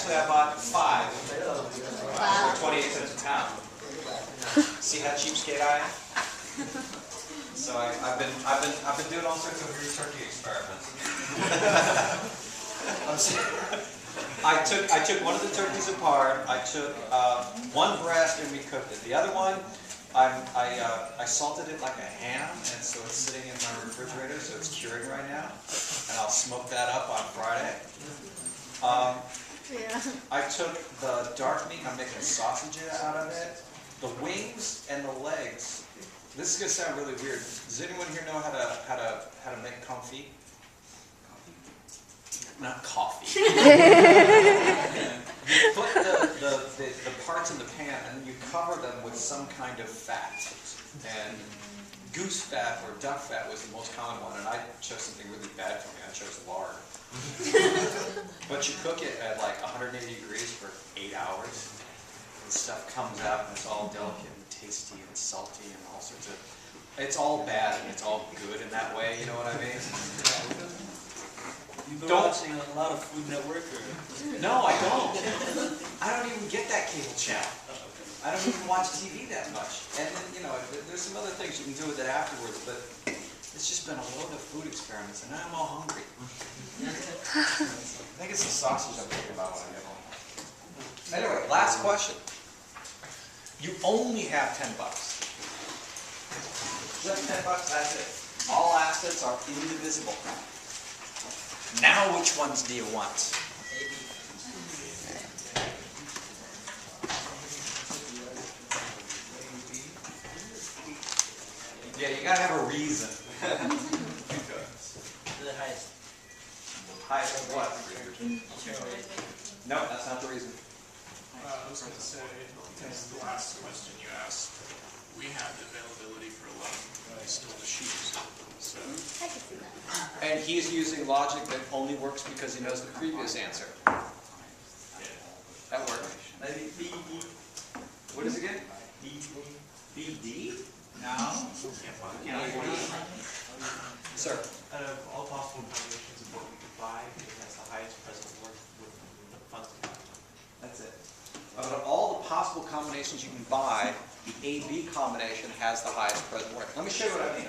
actually I bought 5 for 28 cents a pound. See how cheapskate I am? So I've been doing all sorts of weird turkey experiments. I took one of the turkeys apart. I took one breast and we cooked it. The other one, I salted it like a ham, and so it's sitting in my refrigerator, so it's curing right now. And I'll smoke that up on Friday. I took the dark meat and I'm making sausage out of it. The wings and the legs. This is gonna sound really weird. Does anyone here know how to make confit? Not coffee. You put the parts in the pan and you cover them with some kind of fat. And goose fat or duck fat was the most common one, and I chose something really bad for me. I chose lard. But you cook it at like 180 degrees for 8 hours. And stuff comes out and it's all delicate and tasty and salty and all sorts of... It's all bad and it's all good in that way, you know what I mean? You've been watching a lot of Food Network? Or? No, I don't. I don't even get that cable channel. I don't even watch TV that much. And then, you know, there's some other things you can do with it afterwards, but it's just been a load of food experiments, and now I'm all hungry. I think it's the sausage I'm thinking about when I get home. Anyway, last question. You only have $10. Just $10, that's it. All assets are indivisible. Now which ones do you want? Yeah, you gotta have a reason. The highest. Highest of what? No, that's not the reason. I was going to say, that's the last question you asked. We have the availability for a lot of still the shoes. So. I can see that. And he's using logic that only works because he knows the previous answer. That works. Maybe BD. What is it again? BD? No. Sir. Out of all possible combinations of what we could buy, it has the highest present worth with the funds to buy. That's it. Out of all the possible combinations you can buy, the AB combination has the highest present worth. Let me show you what I mean.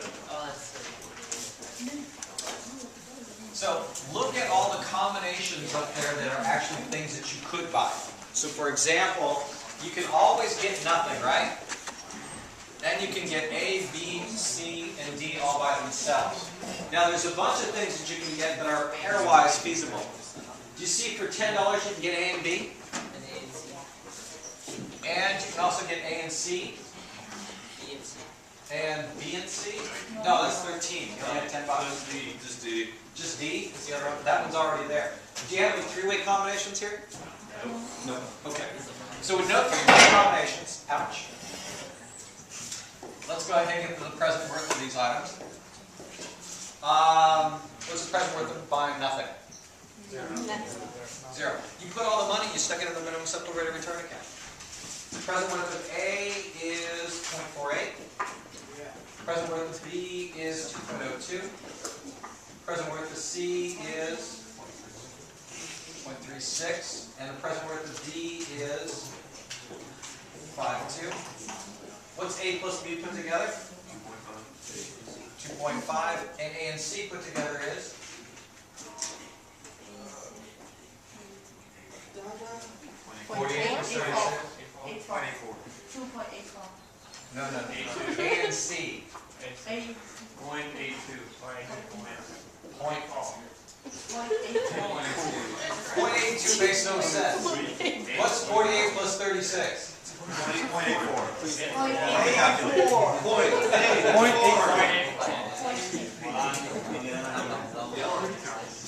So look at all the combinations up there that are actually things that you could buy. So for example, you can always get nothing, right? Then you can get A, B, C, and D all by themselves. Now there's a bunch of things that you can get that are pairwise feasible. Do you see for $10 you can get A and B? And you can also get A and C. And B and C? No, that's 13. You only have $10. Just D. Just D is the other one? That one's already there. Do you have any three-way combinations here? No. No. Okay. So with no three-way combinations, ouch. Let's go ahead and get to the present worth of these items. What's the present worth of buying nothing? Zero. You put all the money, you stuck it in the minimum acceptable rate of return account. The present worth of A is 0.48. Present worth of B is 2.02. Present worth of C is 0.36. And the present worth of D is 5.2. What's A plus B put together? 2.5. And A and C put together is? 48 plus 36. 2.84. No. A and C. 0.82. 0.82 makes no sense. What's 48 plus 36?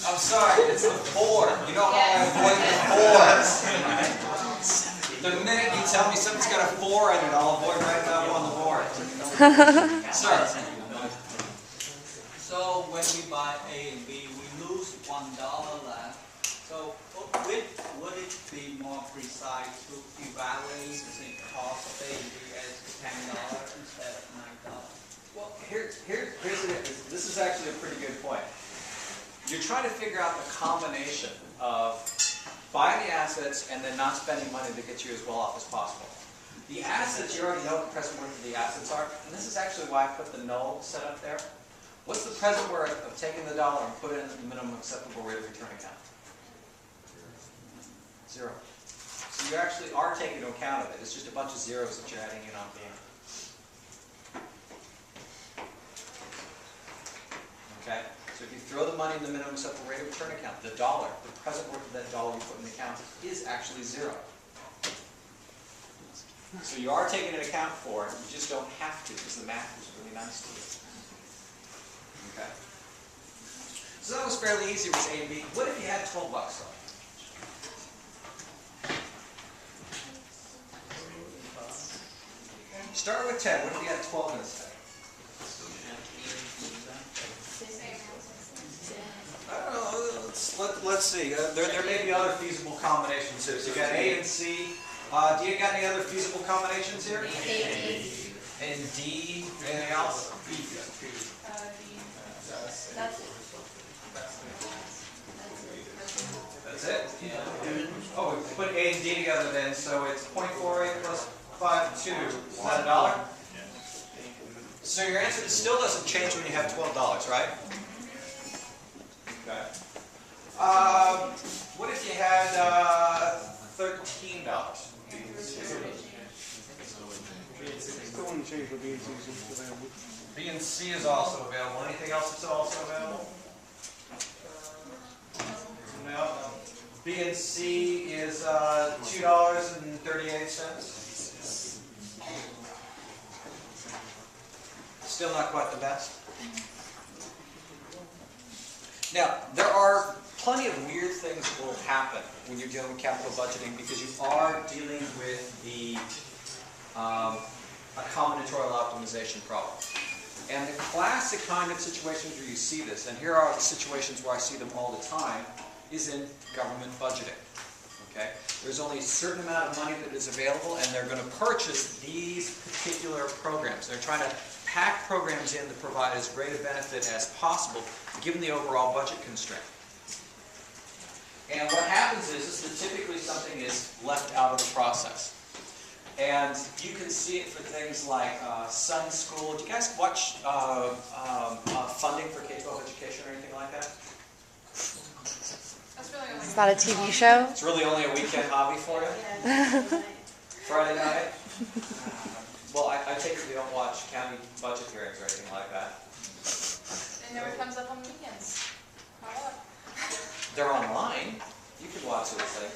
I'm sorry, it's the 4. You know how I avoid the 4s. The minute you tell me something's got a 4 in it, I'll avoid writing that on the board. Sir. So when we buy A and B, we lose $1 left. So would it be more precise to evaluate the cost of A and B as $10 instead of $9? Well, here's this is actually a pretty good point. You're trying to figure out the combination of buying the assets and then not spending money to get you as well off as possible. The assets, you already know what the present worth of the assets are, and this is actually why I put the null set up there. What's the present worth of taking the dollar and put it in the minimum acceptable rate of return account? 0. So you actually are taking into account of it. It's just a bunch of zeros that you're adding in on the end. Okay? So if you throw the money in the minimum acceptable rate of return account, the dollar, the present worth of that dollar you put in the account is actually 0. So you are taking an account for it, you just don't have to because the math is really nice to you. Okay? So that was fairly easy with A and B. What if you had 12 bucks though? Start with 10. What if you had 12 instead? I don't know. Let's see. There may be other feasible combinations here. So you got A and C. Do you got any other feasible combinations here? And D. Anything else? That's it? Oh, we put A and D together then, so it's 0.48 plus 5.2. Is that $1? So your answer still doesn't change when you have $12, right? Okay. What if you had $13? B and C is also available. Anything else that's also available? No. B and C is $2.38. Still not quite the best. Now, there are plenty of weird things that will happen when you're dealing with capital budgeting because you are dealing with the a combinatorial optimization problem. And the classic kind of situations where you see this, and here are the situations where I see them all the time, is in government budgeting. Okay? There's only a certain amount of money that is available, and they're going to purchase these particular programs. They're trying to pack programs in that provide as great a benefit as possible, given the overall budget constraint. And what happens is that typically something is left out of the process. And you can see it for things like Sun School. Do you guys watch funding for K-12 education or anything like that? It's not a TV show? It's really only a weekend hobby for you? Friday night? Well, I take it you don't watch county budget hearings or anything like that. It never comes up on the weekends. Call up. They're online. You can watch those things.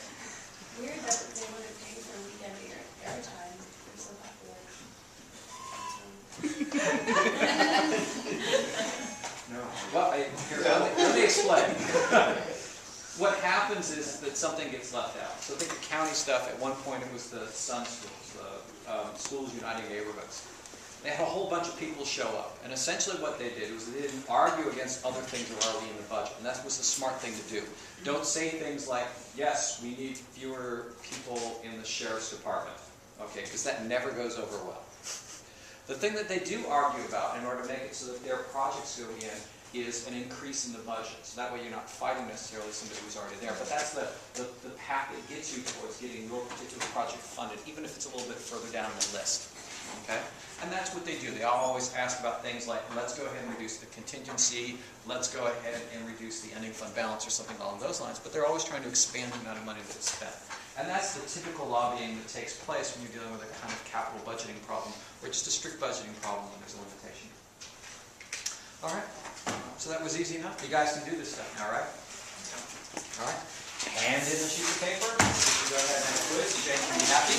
Weird that they wouldn't pay for weekend airtime. They're so popular. No. Well, let me explain. What happens is that something gets left out. So think of county stuff. At one point it was the Sun Schools, the Schools Uniting Neighborhoods. They had a whole bunch of people show up. And essentially what they did was they didn't argue against other things that were already in the budget. And that was the smart thing to do. Don't say things like, yes, we need fewer people in the sheriff's department. Okay, because that never goes over well. The thing that they do argue about in order to make it so that their projects go in is an increase in the budget. So that way you're not fighting necessarily somebody who's already there. But that's the path that gets you towards getting your particular project funded, even if it's a little bit further down the list. Okay? And that's what they do. They always ask about things like, let's go ahead and reduce the contingency, let's go ahead and reduce the ending fund balance or something along those lines, but they're always trying to expand the amount of money that's spent. And that's the typical lobbying that takes place when you're dealing with a kind of capital budgeting problem, or just a strict budgeting problem when there's a limitation. All right? So that was easy enough? You guys can do this stuff now, right? All right? Hand in the sheet of paper. You can go ahead and have a quiz. Jane, can you be happy?